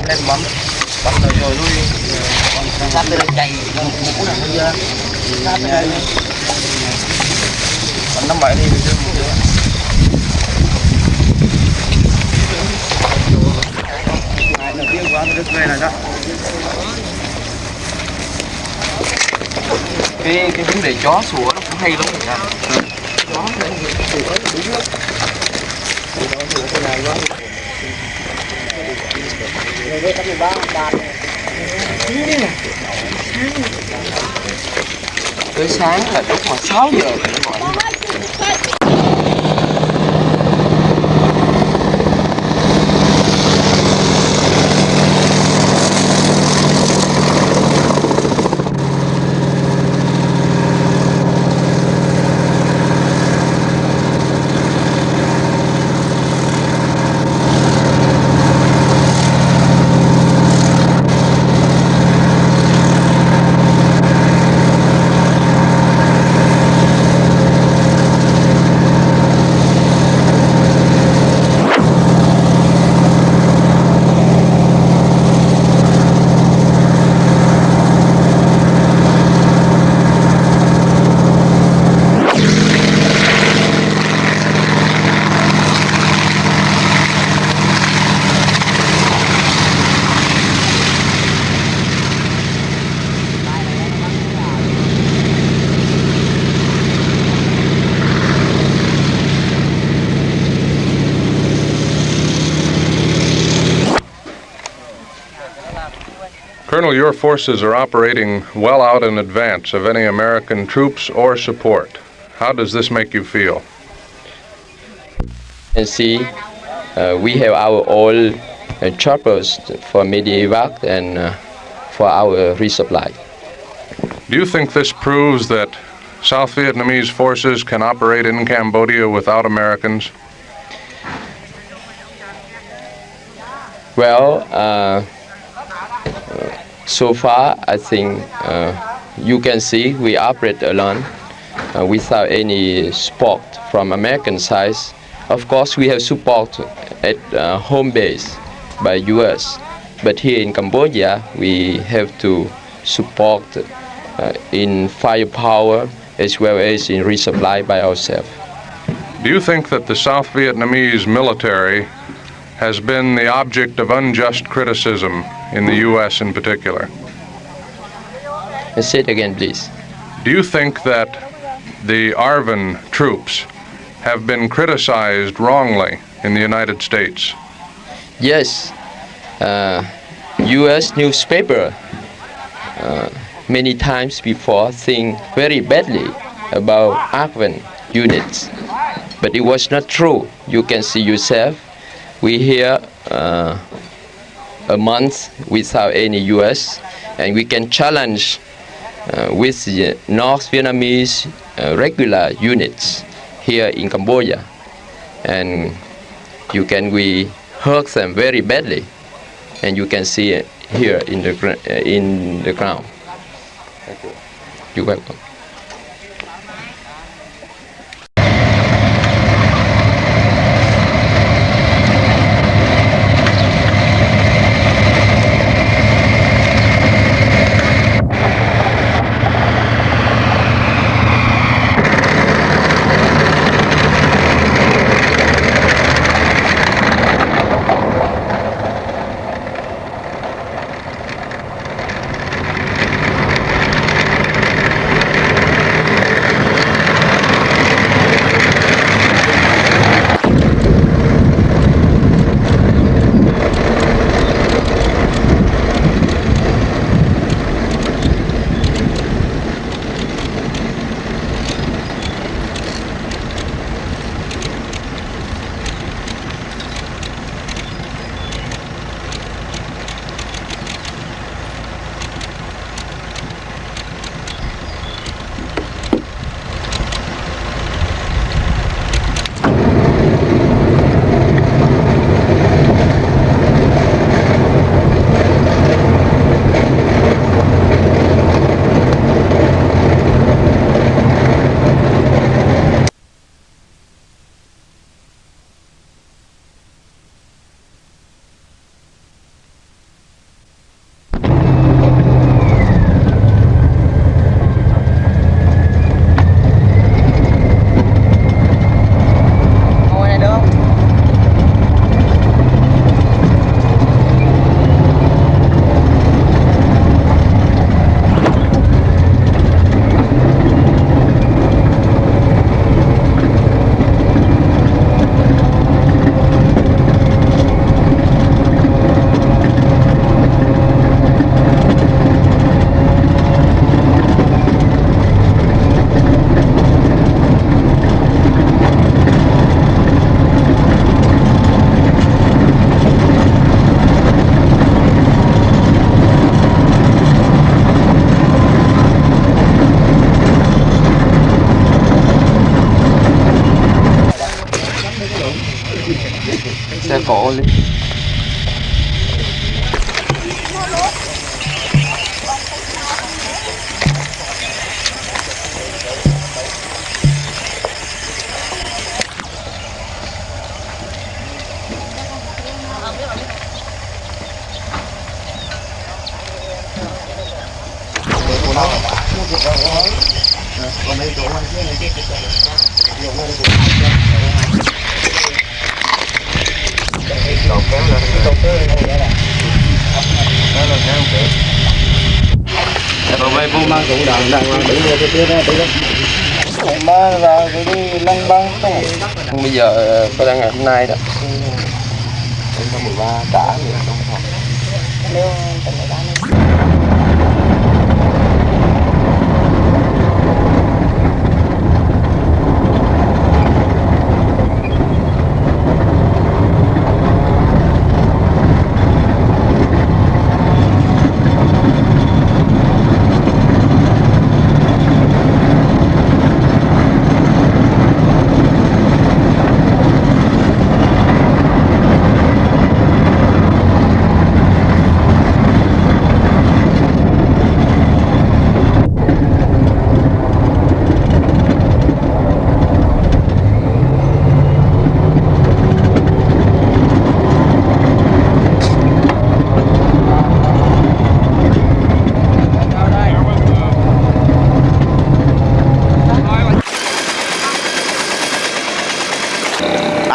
lên bấm rồi lui sát tới chạy mũ này bây giờ sát tới đây còn 57 thì đầu tiên quá được về này đó. Cái vấn đề chó sủa nó cũng hay lắm rồi nha. Chó nó sủa nó đúng lắm. Tới sáng là lúc mà 6 giờ rồi nó gọi. Colonel, your forces are operating well out in advance of any American troops or support. How does this make you feel? And see, we have our own choppers for medevac and for our resupply. Do you think this proves that South Vietnamese forces can operate in Cambodia without Americans? Well, so far, I think you can see we operate alone without any support from American side. Of course, we have support at home base by U.S., but here in Cambodia, we have to support in firepower as well as in resupply by ourselves. Do you think that the South Vietnamese military has been the object of unjust criticism in the U.S. in particular? Say it again, please. Do you think that the ARVN troops have been criticized wrongly in the United States? Yes. U.S. newspaper many times before think very badly about ARVN units, but it was not true. You can see yourself. We here a month without any U.S. and we can challenge with the North Vietnamese regular units here in Cambodia, and we hurt them very badly, and you can see it here in the ground. Thank you. You're welcome. only. Bây giờ có đang ngày hôm nay đó. 13 cả gì trong phòng.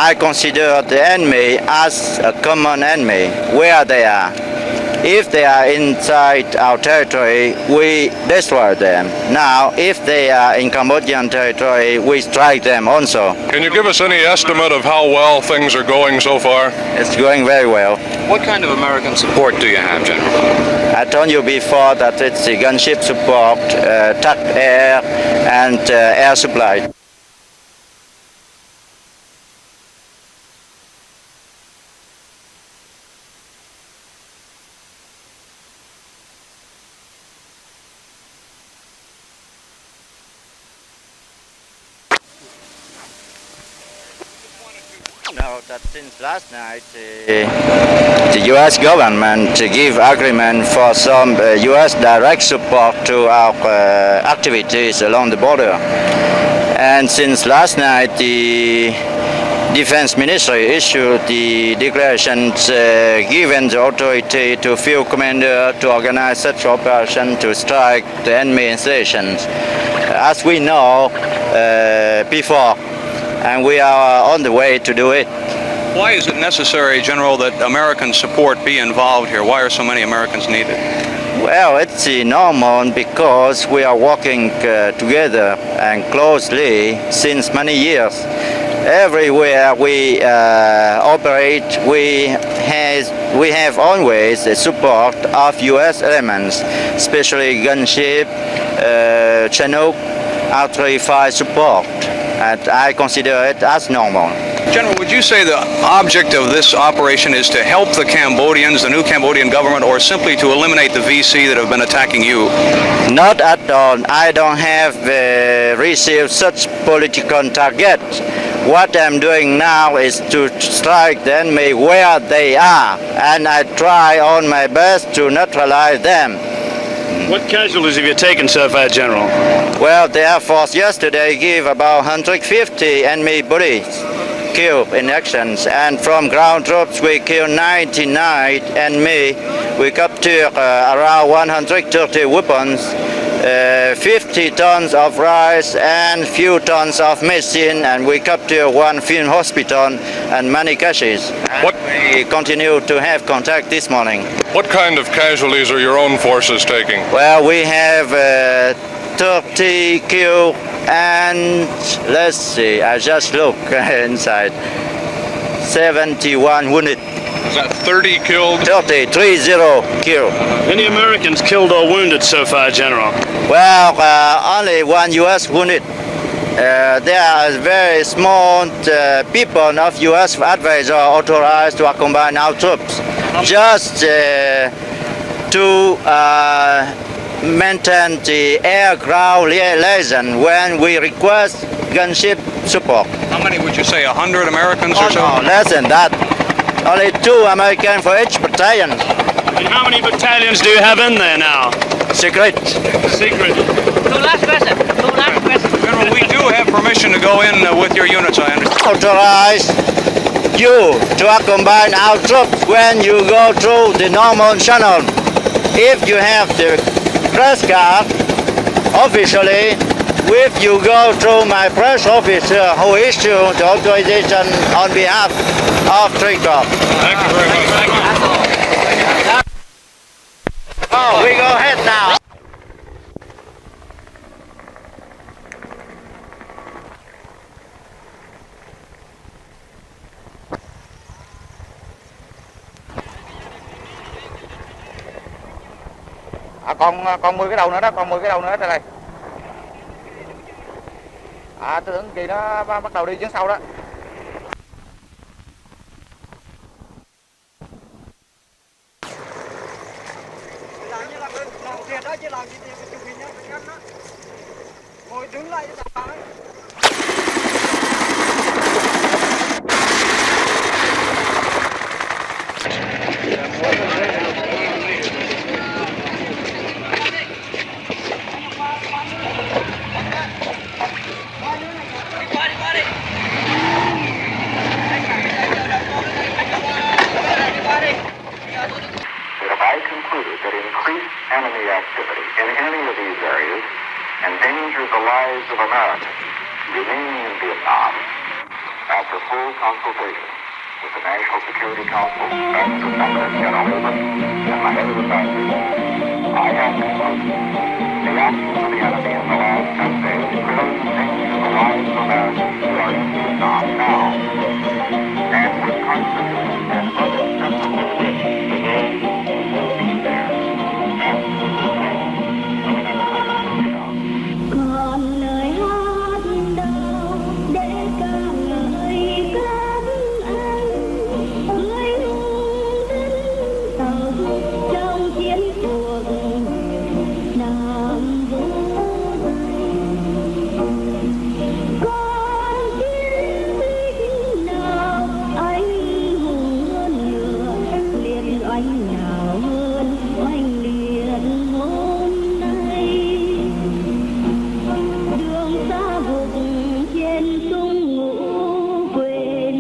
I consider the enemy as a common enemy where they are. If they are inside our territory, we destroy them. Now, if they are in Cambodian territory, we strike them also. Can you give us any estimate of how well things are going so far? It's going very well. What kind of American support do you have, General? I told you before that it's the gunship support, TAC air, and air supply. Know that since last night the U.S. government gave agreement for some U.S. direct support to our activities along the border, and since last night the Defense Ministry issued the declarations giving the authority to field commander to organize such operation to strike the enemy installations, as we know before. And we are on the way to do it. Why is it necessary, General, that American support be involved here? Why are so many Americans needed? Well, it's normal because we are working together and closely since many years. Everywhere we operate, we have always the support of U.S. elements, especially gunship, Chinook, artillery fire support. And I consider it as normal. General, would you say the object of this operation is to help the Cambodians, the new Cambodian government, or simply to eliminate the VC that have been attacking you? Not at all. I don't have received such political target. What I'm doing now is to strike the enemy where they are, and I try on my best to neutralize them. What casualties have you taken so far, General? Well, the Air Force yesterday gave about 150 enemy bullets killed in actions, and from ground troops we killed 99 enemy. We captured around 130 weapons, 50 tons of rice and few tons of medicine, and we captured one field hospital and many caches. What? We continue to have contact this morning. What kind of casualties are your own forces taking? Well, we have 30 killed and let's see, I just look inside, 71 wounded. Is that 30 killed? 30 killed. Any Americans killed or wounded so far, General? Well, only one U.S. wounded. There are very small people of U.S. advisor authorized to accompany our troops, just to maintain the air-ground liaison when we request gunship support. How many would you say, 100 Americans or so? No, less than that. Only 2 Americans for each battalion. And how many battalions do you have in there now? Secret. Secret. Last question. General, we do have permission to go in with your units, I understand. Authorize you to accompany our troops when you go through the normal channel. If you have the press card, officially, if you go through my press officer who issued the authorization on behalf of Three Corps. Thank you very much. Thank you. Oh, we go ahead now. Còn 10 cái đầu nữa đó, còn 10 cái đầu nữa đây này. Tôi tưởng kỳ nó bắt đầu đi chuyến sau đó. Ngồi đứng lại cho tao đấy. Enemy activity in any of these areas endangers the lives of Americans remaining in Vietnam. After full consultation with the National Security Council, and Lieutenant General Abrams, and my head of the battalion, I have concluded the actions of the enemy in the last 10 days really endanger the lives of Americans who are in Vietnam now, and would constitute an unacceptable risk to those who will be there. Còn lời hát đâu để ca ngợi các anh người hùng dân tộc trong chiến cuộc Nam vô danh. Còn chiến binh nào anh hùng hơn nữa, liệt oanh nào hơn oanh liệt hôm nay. Đường xa vùng trên sông ngũ quên.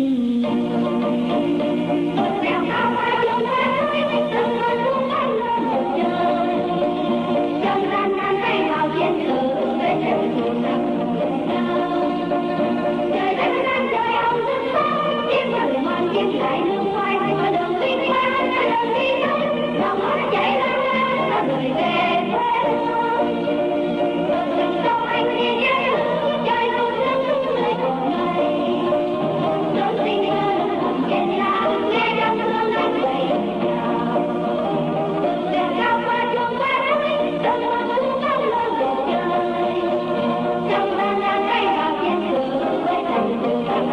Trong gian nan tay vào chiến sự với trận thù giặc trời đất nan trời ông rất xa tiếng trời mòn tiếng lại nương ngoài mà đường đi qua đường đi lòng nó chạy ra người về quê. Đâu anh đi nhé trời đâu nước người còn này sớm sinh hơn trên nhà nghe trong thương anh về nhà đèn cao qua chuông qua núi từng mơ xuống cao lên bầu trời trong gian nan tay vào chiến sự với thành tựu thắng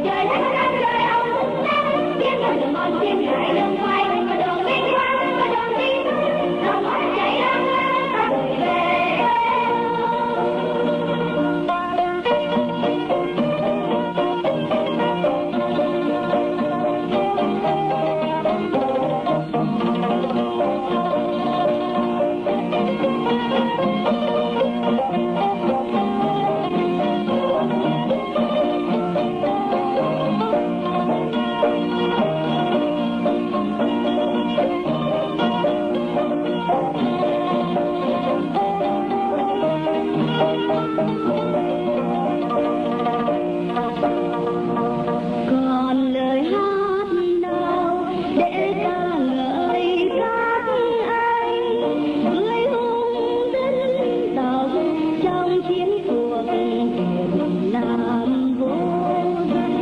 trời đất nan trời ông rất xa tiếng trời mòn tiếng lại nương ngoài mà đường đi qua lòng nó chạy ra người về. Còn lời hát nào để ca ngợi các anh người hùng dân tộc trong chiến cuộc miền Nam vô danh.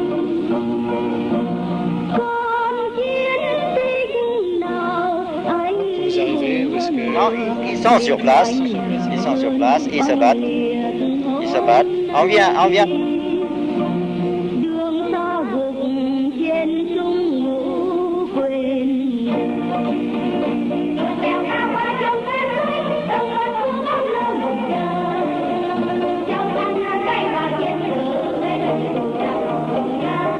Còn chiến binh nào anh Non, ils sont sur place. Ils sont sur place. Ils se battent. Ils se battent. On vient. đường xa vùng trên sông ngũ quên. Đèo cao qua trong cái núi từng mơ xuống bóng lưng bầu trời trong gian nan tay vào chiến sự với trận thù giặc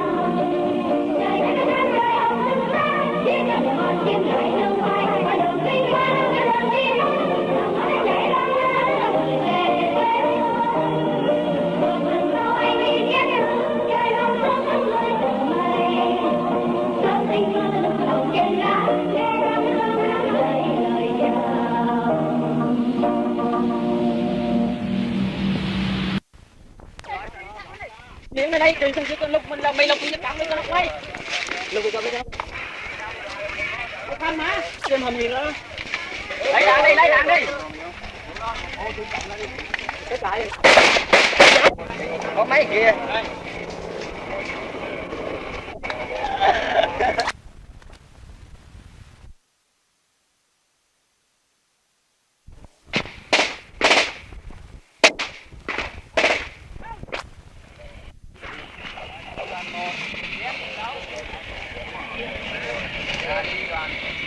Miếng này đây, đừng không cho lúc mình là mày lục mình cắm với con quay. Lục cho bây giờ. Tham má, trên hầm gì nữa. Lấy đạn đi. Cái lại. Có mấy kìa. Đi